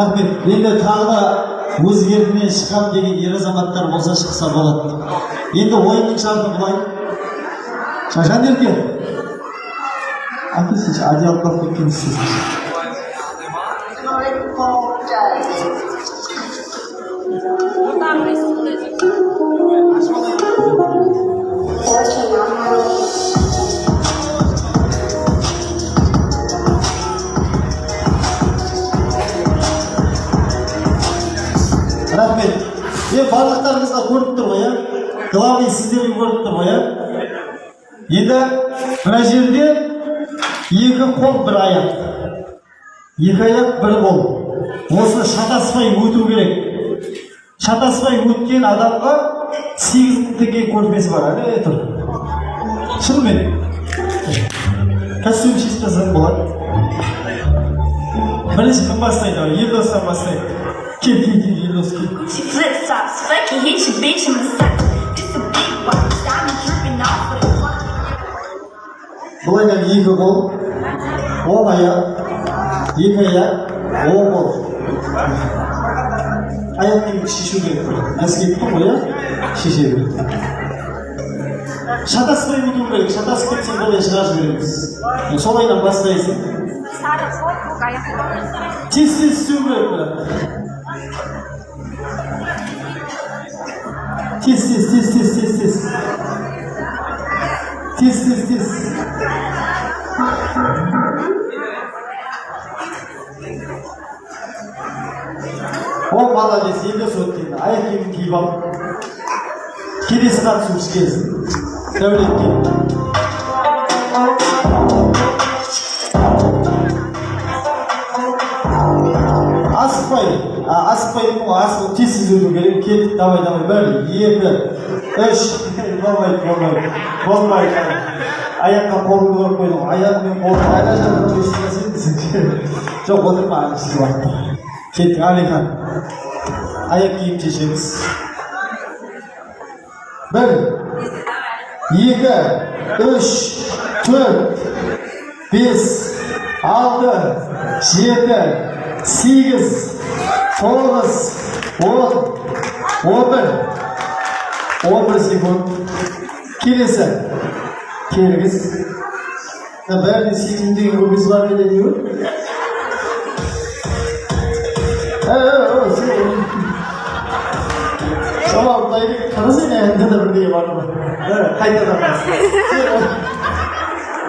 рахмет. Енді тағы да өз еркімен шыққан деген ер азаматтар болса шықса болады. Енді ойынның шарты былай. Жанерке, әкесінші одеяло алып кеткенсіз. Рахмет. Барлықтарыңызға көріп тұр ғой, главный сіздерге көріп тұр ғой. Енді мына жерде екі қол бір аяқ. Екі аяқ бір қол. Осыны шатаспай өту керек. Шатаспай өткен адамға 8.000 теңге көрпесі бар. Әлі тұр. Шынымен. Костюм шешпесең болады. Бірінші кім бастайды? Елдостан бастайды. Кел, Елдос, кел. She flip flops, fucking hit your bitch in the side. This a big watch, diamond dripping off of the watch. Бұлайдан екі қол, он аяқ, екі аяқ, он қол. Аяқтың шешу керек. Әскеп тұр ғой, шеше керек. Шатаспай өту керек. Шатасып кетсең болай шығарып жібереміз. Солайдан бастайсың. Сары қол, көк аяқ. Тез істеу керек бірақ. Тез. О, молодец, енді сөттен. Аяқ киімін киіп алып. Келесі қатысушы келсін. Дәулетке. Асықпай, тез өту керек. Кеттік, давай, бір, екі, үш. Болмайды. Аяққа қолыңды көріп қойдың. Аяқпен қолың айда жатыр өшірмесен десің. Жоқ, отырма, ағышты уақытта. Кеттік, Алихан. Аяқ киім шешеміз. Бір, екі, үш, төрт, бес, алты, жеті, сегіз, 9, 10, 11 секунд. Келесі. Келіңіз. Бәріне 8 деген көбесі бар еді деймін. Шалауындайды қарасың әнді да бірдей бар ма? Қайтадан басын.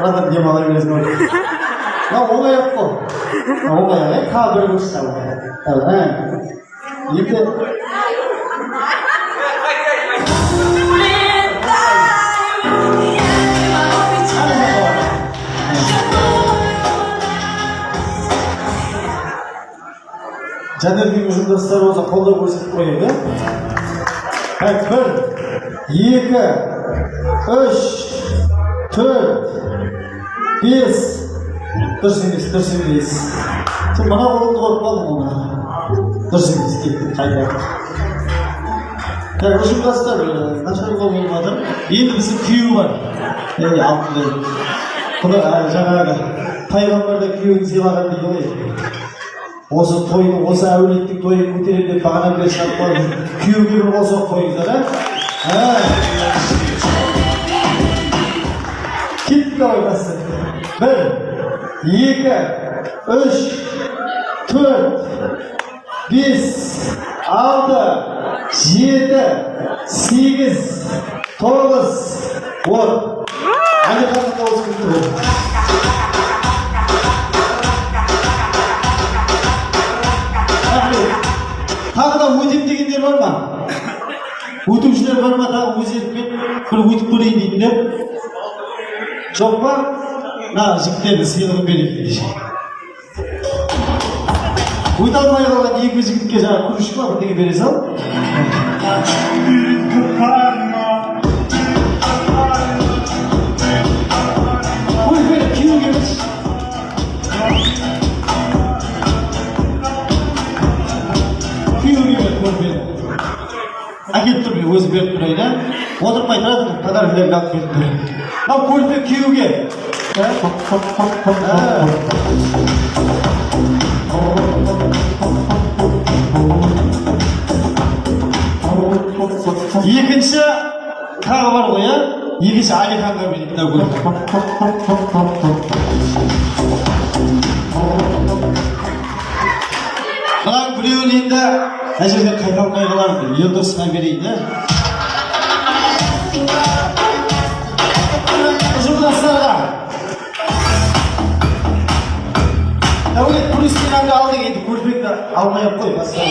Радам демала бересің ой. Оңай ақ қой. Оңай ақ, қа бір көш шабы. Екі. Жанердің ұжымдастары болса қолдау көрсетіп қойып, бір, екі, үш, төрт, бес, дұрыс емес. Сен мына қолыңды қойып қалдың оны. Дұрыс емес, кеттік, қайда. Ұжымдастар, нашар қол болмады. Енді біздің күйеу бар. Жаңағы пайғамбарда күйеуін сыйлаған дейді ғой. Осы тойды, осы әулеттің тойын көтерем деп бағана бері шығарып қойды. Күйеуге бір қосып қойыңыздар, кеттік давай бастайды. Бір, екі, үш, төрт, бес, алты, жеті, сегіз, 9, 10. Әне қатын қауыз күтті болды. Тағы да өтем дегендер бар ма? Өтімшілер бар ма? Тағы өз еркімен бір өтіп көрейін дейтіндер? Жоқ па? Жігіттерді сыйлығын берейін. Өте алмай қалған екі жігітке жаңа күріш па? Бірдеңе бере сал. Көрпені күйеуге берші. Әкет тұр, өзі беріп тұрайын, отырмай тұрады, подаркілерді алып беріп тұрайын. Мынау көрпе күйеуге. Екінші тағы бар ғой, иә? Екінші Алиханға берейік. Бірақ біреуін енді мына жерде қайқалмай қалады. Елдосқа берейін, иә? Жұрдастарға Дәулет Күрескен әнді алдық, енді көрпекті алмай-ақ қой, басқа